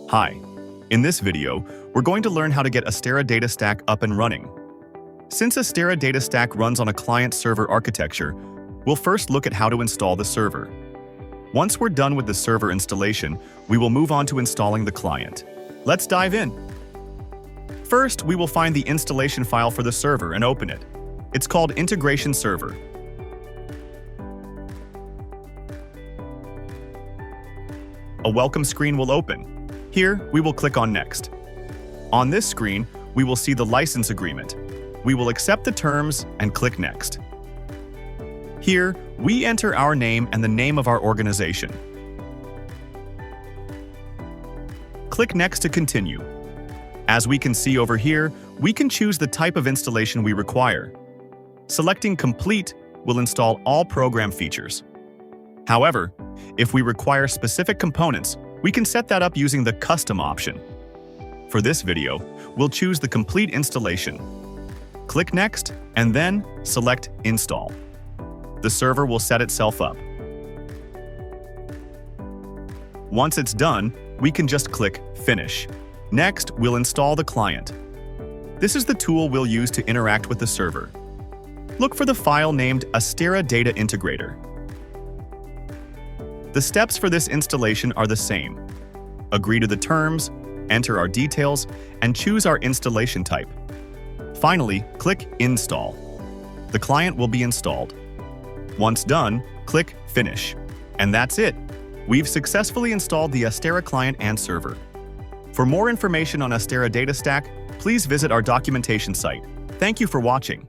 Hi. In this video, we're going to learn how to get Astera Data Stack up and running. Since Astera Data Stack runs on a client-server architecture, we'll first look at how to install the server. Once we're done with the server installation, we will move on to installing the client. Let's dive in. First, we will find the installation file for the server and open it. It's called Integration Server. A welcome screen will open. Here, we will click on Next. On this screen, we will see the license agreement. We will accept the terms and click Next. Here, we enter our name and the name of our organization. Click Next to continue. As we can see over here, we can choose the type of installation we require. Selecting Complete will install all program features. However, if we require specific components, we can set that up using the Custom option. For this video, we'll choose the Complete installation. Click Next, and then select Install. The server will set itself up. Once it's done, we can just click Finish. Next, we'll install the client. This is the tool we'll use to interact with the server. Look for the file named Astera Data Integrator. The steps for this installation are the same. Agree to the terms, enter our details, and choose our installation type. Finally, click Install. The client will be installed. Once done, click Finish. And that's it. We've successfully installed the Astera client and server. For more information on Astera Data Stack, please visit our documentation site. Thank you for watching.